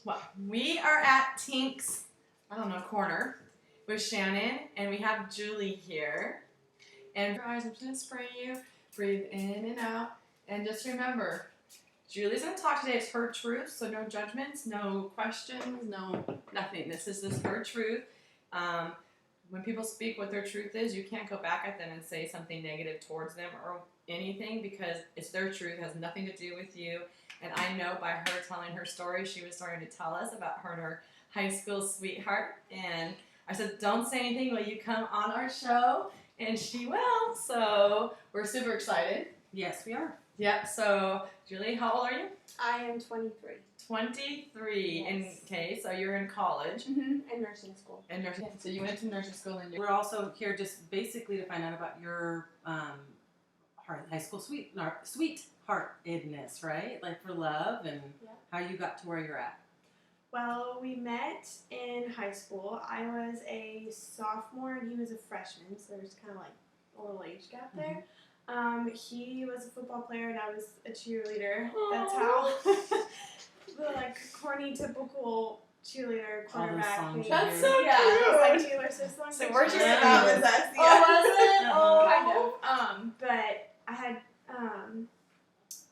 Well, we are at Tink's, corner with Shannon, and we have Julie here. And your eyes, I'm just going to spray you. Breathe in and out. And just remember, Julie's going to talk today. It's her truth, so no judgments, no questions, no nothing. This is her truth. When people speak what their truth is, you can't go back at them and say something negative towards them or anything because it's their truth. It has nothing to do with you. And I know by her telling her story, she was starting to tell us about her and her high school sweetheart. And I said, don't say anything while you come on our show. And she will. So we're super excited. Yes, we are. Yep. So, Julie, how old are you? I am 23. 23. Yes. Okay, so you're in college. Mm-hmm. And nursing school. And nursing. So you went to nursing school and We're also here just basically to find out about your high school sweetheartedness, right? Like for love and how you got to where you're at. Well, we met in high school. I was a sophomore and he was a freshman, so there's kind of like a little age gap there. He was a football player and I was a cheerleader. Aww. That's how the corny, typical cheerleader quarterback thing. That's so cute. It's like Taylor Swift songs. So we're just that was us. Yeah. Oh, was it? Oh, kind of. But I had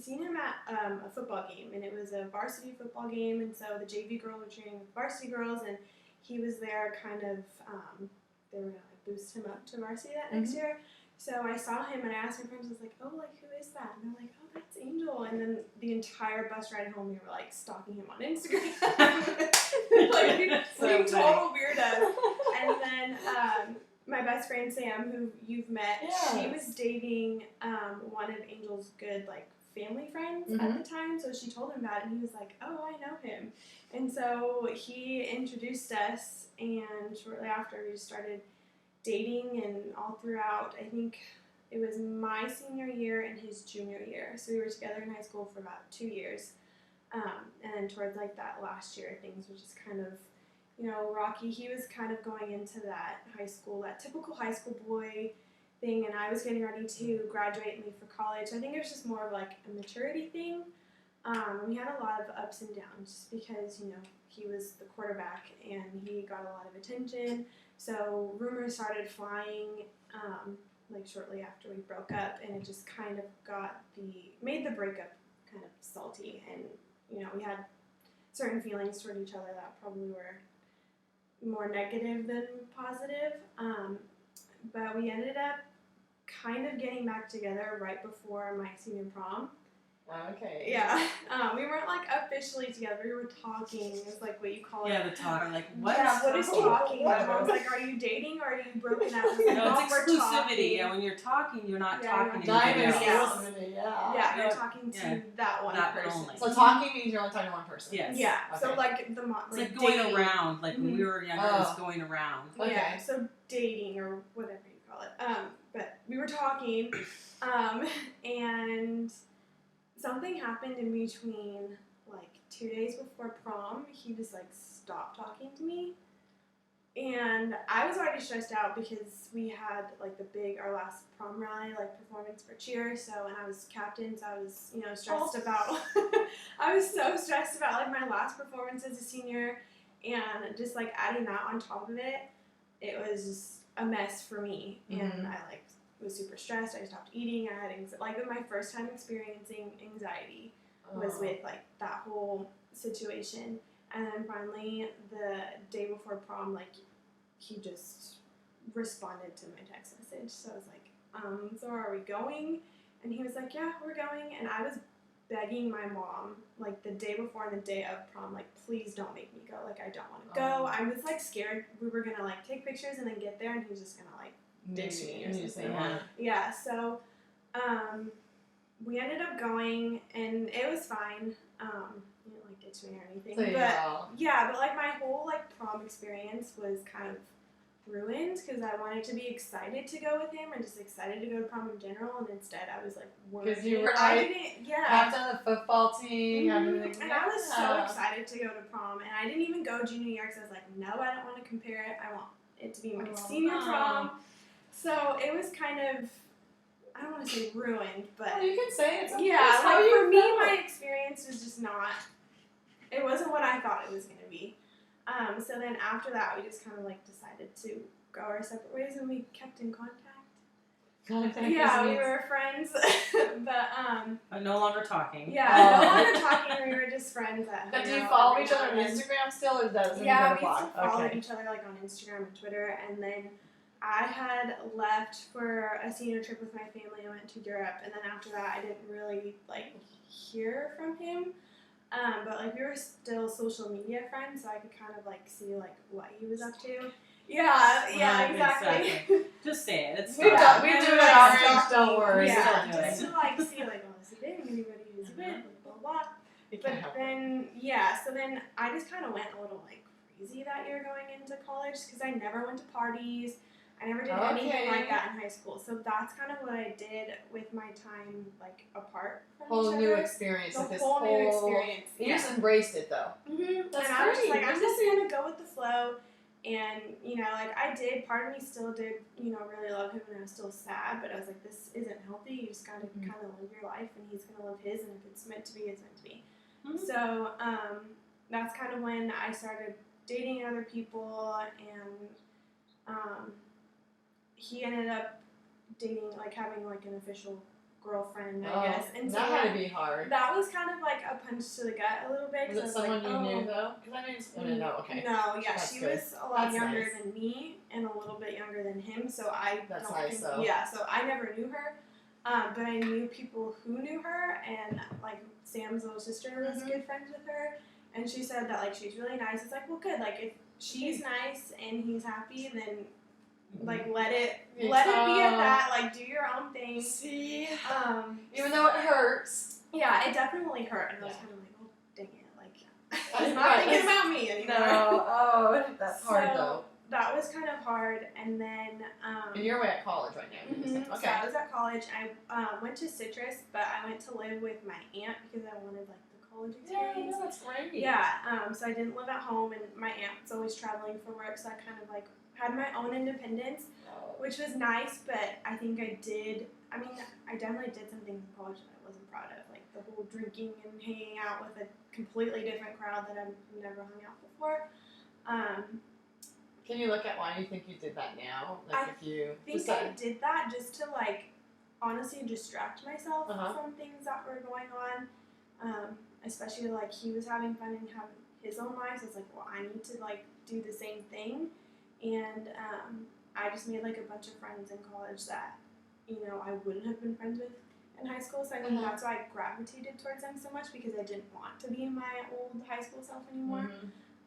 seen him at a football game, and it was a varsity football game, and so the JV girls were cheering with varsity girls, and he was there kind of, they were going to boost him up to varsity that next year. So I saw him, and I asked my friends, I was like, who is that? And they're like, oh, that's Angel. And then the entire bus ride home, we were, stalking him on Instagram. Being total weirdos. And then my best friend, Sam, who you've met, she was dating one of Angel's good, family friends at the time. So she told him about it, and he was like, oh, I know him. And so he introduced us, and shortly after, we just started dating, and all throughout, I think it was my senior year and his junior year. So we were together in high school for about 2 years. And then towards that last year, things were just kind of, rocky. He was kind of going into that typical high school boy thing, and I was getting ready to graduate and leave for college. I think it was just more of a maturity thing. We had a lot of ups and downs just because, he was the quarterback and he got a lot of attention. So rumors started flying shortly after we broke up, and it just kind of made the breakup kind of salty. And, we had certain feelings toward each other that probably were more negative than positive. But we ended up kind of getting back together right before my senior prom. Okay. Yeah. We weren't officially together. We were talking. It was what you call it. Yeah, the talk. What? Yeah, what is talking? My mom's are you dating or are you broken up? No, it's exclusivity. Yeah, when you're talking, you're not talking to anybody else. Yeah, you're talking to that one person. So talking means you're only talking to one person. Yes. Yeah. Okay. So it's going dating. around. When we were younger, it was going around. Okay. Yeah. So dating or whatever you call it. But we were talking, and something happened in between 2 days before prom. He just stopped talking to me, and I was already stressed out because we had our last prom rally performance for cheer. So, and I was captain, so I was stressed about. I was so stressed about my last performance as a senior, and just adding that on top of it, it was just a mess for me, and I was super stressed. I stopped eating. I had anxiety. My first time experiencing anxiety was with that whole situation. And then finally, the day before prom, he just responded to my text message. So I was so are we going? And he was like, yeah, we're going. And I was begging my mom the day before and the day of prom, please don't make me go. I don't want to go. I was scared we were gonna take pictures and then get there and he was just gonna ditch me or something. Yeah, so we ended up going, and it was fine. He didn't ditch me or anything. So, but my whole prom experience was kind of ruined because I wanted to be excited to go with him and just excited to go to prom in general, and instead I was worried. Because you were captain of the football team. And I was so excited to go to prom, and I didn't even go junior year because I was no, I don't want to compare it. I want it to be my senior prom. So it was kind of, I don't want to say ruined, but you can say it's okay. Yeah, for me, my experience was just not It wasn't what I thought it was gonna be. So then after that, we just kind of like decided to go our separate ways, and we kept in contact. Yeah, we were friends, But no longer talking. yeah, no longer talking. We were just friends. But do you follow each other on Instagram still, or doesn't Yeah, you we go to used to blog? follow Okay. each other like on Instagram and Twitter, and then I had left for a senior trip with my family. I went to Europe, and then after that, I didn't really like hear from him. But like we were still social media friends, so I could kind of like see like what he was up to. Yeah, Right, exactly. Just say it. It's We do fine. it Yeah. at our age, don't worry. Yeah, Still do just it. to like see like, oh, is he dating anybody? Is he with? Blah blah blah. You But can't help it. then, yeah, so then I just kind of went a little like crazy that year going into college because I never went to parties. I never did anything Okay. like that in high school. So that's kind of what I did with my time like apart from Whole each new other. experience. The Like this whole new experience. You Yeah. just embraced it though. Mm-hmm. That's And I was just great. like, I'm This just gonna go with the flow. And, you know, like I did, part of me still did, you know, really love him and I was still sad, but I was like, this isn't healthy. You just gotta Mhm. kind of live your life and he's gonna live his, and if it's meant to be, it's meant to be. Mhm. So, that's kind of when I started dating other people, and, he ended up dating, like having like an official girlfriend, I guess. And so that had to be hard. that was kind of like a punch to the gut a little bit. 'Cause Was I it was someone like, you oh. knew though? Because I didn't. Oh, no, okay. No, yeah, That's she good. was a lot That's younger nice. than me and a little bit younger than him, so I That's don't nice, think, though. yeah, so I never knew her, but I knew people who knew her, and like Sam's little sister was Mhm. good friends with her, and she said that like she's really nice. It's like, well, good, like if she's nice and he's happy, then like let it be at that, like do your own thing. See, Um, even though it hurts. yeah, it definitely hurt, and I was Yeah. kind of like, oh dang it, like That's he's not right. thinking about me anymore. No, oh, that's hard So, though. That was kind of hard, and then And you're away at college right now. mhm, Okay. so I was at college. I went to Citrus, but I went to live with my aunt because I wanted like the college Yeah, experience. no, that's great. Yeah, so I didn't live at home, and my aunt's always traveling for work, so I kind of like had my own independence, Oh. which was nice. But I think I definitely did some things in college that I wasn't proud of, like the whole drinking and hanging out with a completely different crowd that I've never hung out before. Can you look at why you think you did that now? Like I if you I think I decided. did that just to like honestly distract myself Uh-huh. from things that were going on. Especially like he was having fun and having his own life. So it's like, well, I need to like do the same thing. And I just made like a bunch of friends in college that, you know, I wouldn't have been friends with in high school. So I think Uh-huh. that's why I gravitated towards them so much, because I didn't want to be my old high school self anymore.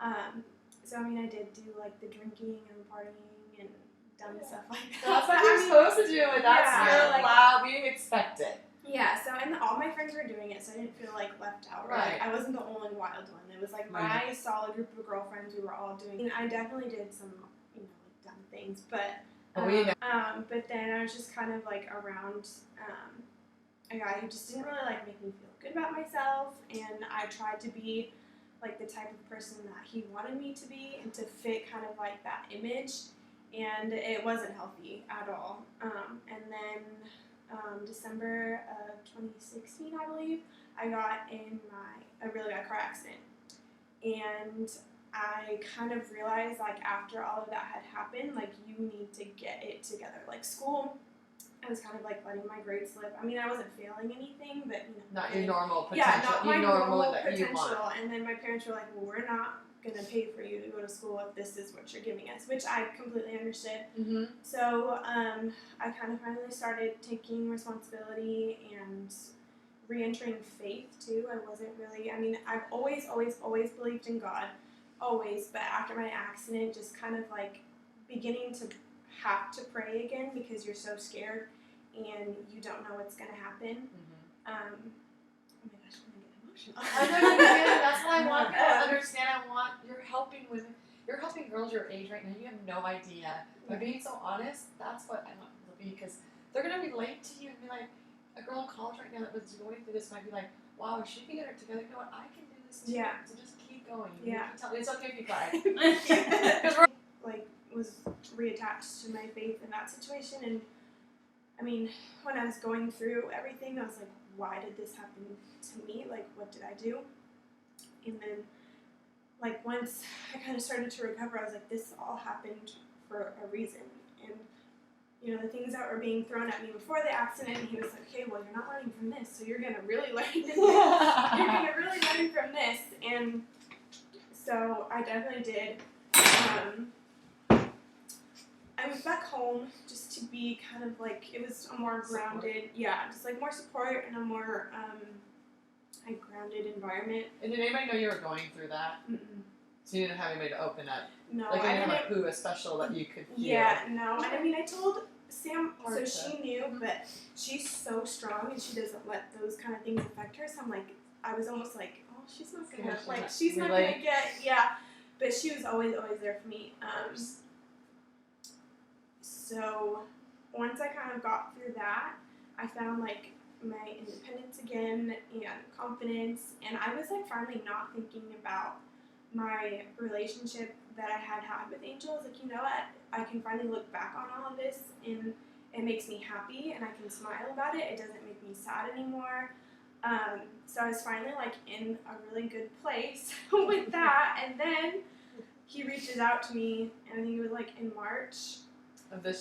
Mhm. So I mean, I did do like the drinking and partying and dumb Yeah. stuff like that. That's But what you're I mean, supposed to do, and that's yeah, your like- loud. We expect it. yeah. So and all my friends were doing it, so I didn't feel like left out. Or, Right. like, I wasn't the only wild one. It was like my Right. solid group of girlfriends. We were all doing. And I definitely did some, you know, like dumb things, but. But we know. But then I was just kind of like around a guy who just didn't really like make me feel good about myself, and I tried to be like the type of person that he wanted me to be and to fit kind of like that image, and it wasn't healthy at all. And then December of 2016, I believe, I got in a really bad car accident, and I kind of realized, like, after all of that had happened, like, you need to get it together. Like, school, I was kind of, like, letting my grades slip. I mean, I wasn't failing anything, but, you know. Not your normal potential. Yeah, not my your normal that potential. you want. And then my parents were like, well, we're not going to pay for you to go to school if this is what you're giving us, which I completely understood. Mm-hmm. So I kind of finally started taking responsibility and re-entering faith, too. I wasn't really, I mean, I've always believed in God. Always, but after my accident, just kind of like beginning to have to pray again because you're so scared and you don't know what's gonna happen. Mm-hmm. Oh my gosh, I'm gonna get emotional. I know you get it. That's what I want people to understand. You're helping women. You're helping girls your age right now. You have no idea. By being so honest, that's what I want people to be, because they're gonna relate to you and be like, a girl in college right now that was going through this might be like, wow, if she can get it together, you know what, I can do this too. Yeah. So just keep going. Yeah. It's okay if you cry. Like was reattached to my faith in that situation, and I mean, when I was going through everything, I was like, why did this happen to me? Like, what did I do? And then, like, once I kind of started to recover, I was like, this all happened for a reason. And, you know, the things that were being thrown at me before the accident, he was like, okay, well, you're not learning from this, so you're going to really learn from this. You're going to really learn from this. And so I definitely did. I moved back home just to be kind of like, it was a more grounded, just like more support and a more like grounded environment. And did anybody know you were going through that? Mm-mm. So you didn't have anybody to open up? No, Like you I didn't didn't. have a poo, a special that you could feel? Yeah, no. And I mean, I told Sam, so Hard she knew, but she's so strong and she doesn't let those kind of things affect her. So I'm like, I was almost like, oh, she's not gonna, Yeah, she's like, not she's not relate. gonna get, But she was always there for me. So once I kind of got through that, I found like my independence again and confidence, and I was like finally not thinking about my relationship that I had with Angel. I was like, you know what? I can finally look back on all of this, and it makes me happy, and I can smile about it. It doesn't make me sad anymore. So I was finally like in a really good place with that, and then he reaches out to me, and I think it was like in March Of this